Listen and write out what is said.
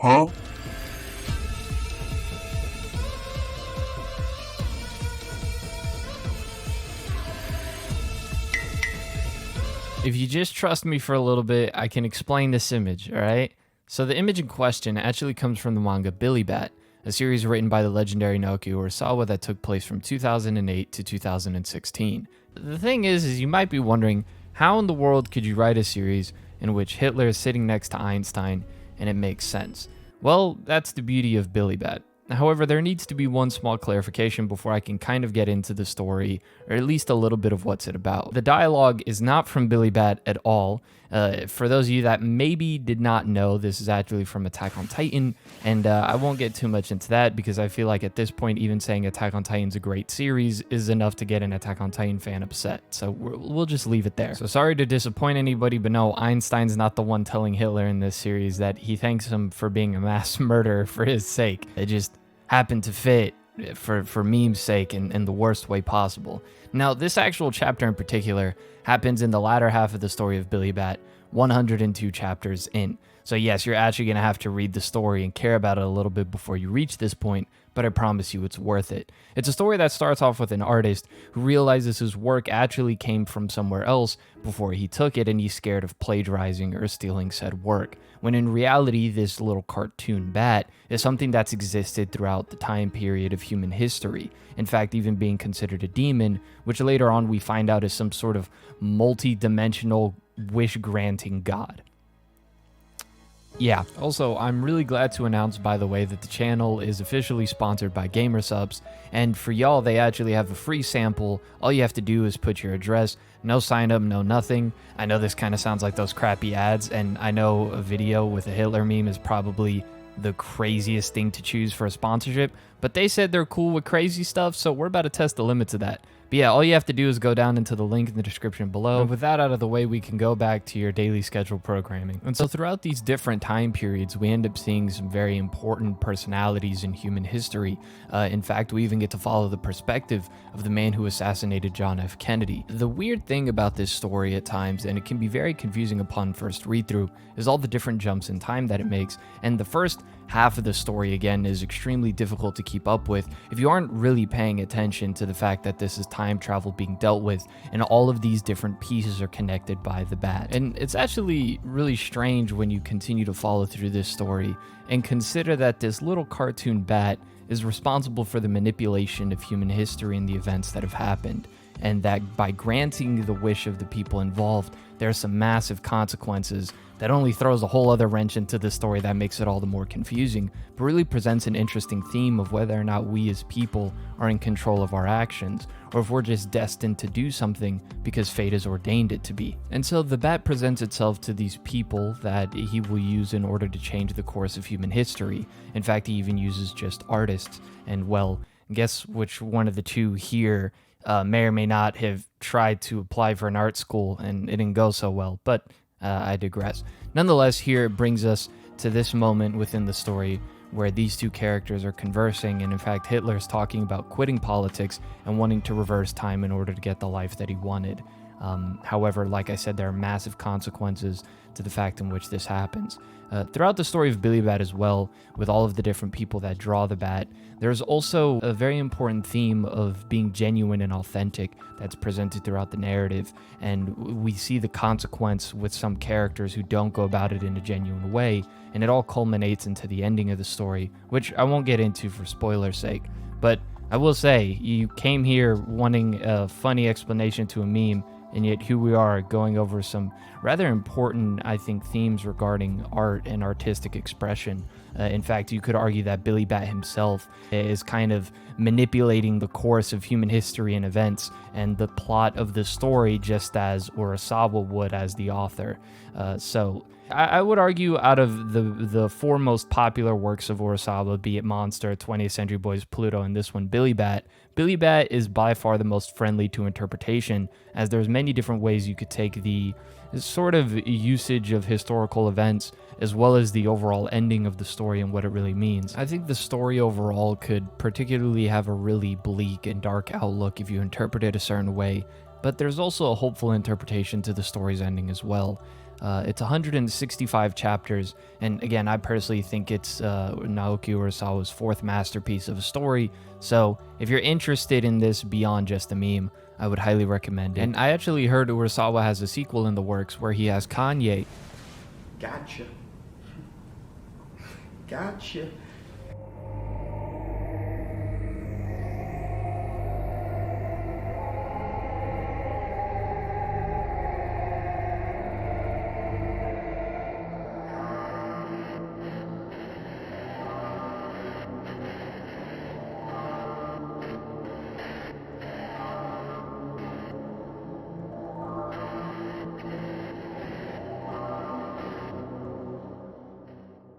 Huh? If you just trust me for a little bit, I can explain this image, alright? So the image in question actually comes from the manga Billy Bat, a series written by the legendary Naoki Urasawa that took place from 2008 to 2016. The thing is you might be wondering, how in the world could you write a series in which Hitler is sitting next to Einstein and it makes sense? Well, that's the beauty of Billy Bat. However, there needs to be one small clarification before I can kind of get into the story, or at least a little bit of what's it about. The dialogue is not from Billy Bat at all. For those of you that maybe did not know, this is actually from Attack on Titan, and I won't get too much into that because I feel like at this point, even saying Attack on Titan's a great series is enough to get an Attack on Titan fan upset, so we'll just leave it there. So sorry to disappoint anybody, but no, Einstein's not the one telling Hitler in this series that he thanks him for being a mass murderer for his sake. It just happened to fit for meme's sake in the worst way possible. Now, this actual chapter in particular happens in the latter half of the story of Billy Bat, 102 chapters in. So yes, you're actually going to have to read the story and care about it a little bit before you reach this point, but I promise you it's worth it. It's a story that starts off with an artist who realizes his work actually came from somewhere else before he took it, and he's scared of plagiarizing or stealing said work, when in reality this little cartoon bat is something that's existed throughout the time period of human history. In fact, even being considered a demon, which later on we find out is some sort of multi-dimensional wish-granting god. Yeah, also, I'm really glad to announce, by the way, that the channel is officially sponsored by GamerSubs, and for y'all, they actually have a free sample. All you have to do is put your address, no sign up, no nothing. I know this kind of sounds like those crappy ads, and I know a video with a Hitler meme is probably the craziest thing to choose for a sponsorship, but they said they're cool with crazy stuff, so we're about to test the limits of that. But yeah, all you have to do is go down into the link in the description below. And with that out of the way, we can go back to your daily scheduled programming. And so throughout these different time periods, we end up seeing some very important personalities in human history. In fact, we even get to follow the perspective of the man who assassinated John F. Kennedy. The weird thing about this story at times, and it can be very confusing upon first read through, is all the different jumps in time that it makes. And the first half of the story, again, is extremely difficult to keep up with if you aren't really paying attention to the fact that this is time travel being dealt with, and all of these different pieces are connected by the bat. And it's actually really strange when you continue to follow through this story and consider that this little cartoon bat is responsible for the manipulation of human history and the events that have happened, and that by granting the wish of the people involved, there are some massive consequences that only throws a whole other wrench into the story that makes it all the more confusing, but really presents an interesting theme of whether or not we as people are in control of our actions, or if we're just destined to do something because fate has ordained it to be. And so the bat presents itself to these people that he will use in order to change the course of human history. In fact, he even uses just artists, and well, guess which one of the two here may or may not have tried to apply for an art school and it didn't go so well, but I digress. Nonetheless, here it brings us to this moment within the story where these two characters are conversing, and in fact Hitler's talking about quitting politics and wanting to reverse time in order to get the life that he wanted. However, like I said, there are massive consequences to the fact in which this happens. Throughout the story of Billy Bat as well, with all of the different people that draw the bat, there's also a very important theme of being genuine and authentic that's presented throughout the narrative, and we see the consequence with some characters who don't go about it in a genuine way, and it all culminates into the ending of the story, which I won't get into for spoiler's sake, but I will say, you came here wanting a funny explanation to a meme, and yet here we are going over some rather important, I think, themes regarding art and artistic expression. In fact, you could argue that Billy Bat himself is kind of manipulating the course of human history and events and the plot of the story, just as Urasawa would as the author. So I would argue out of the four most popular works of Urasawa, be it Monster, 20th Century Boys, Pluto, and this one, Billy Bat is by far the most friendly to interpretation, as there's many different ways you could take the sort of usage of historical events as well as the overall ending of the story and what it really means. I think the story overall could particularly have a really bleak and dark outlook if you interpret it a certain way, but there's also a hopeful interpretation to the story's ending as well. It's 165 chapters, and again, I personally think it's Naoki Urasawa's fourth masterpiece of a story. So if you're interested in this beyond just a meme, I would highly recommend it. And I actually heard Urasawa has a sequel in the works where he has Kanye. Gotcha. Gotcha.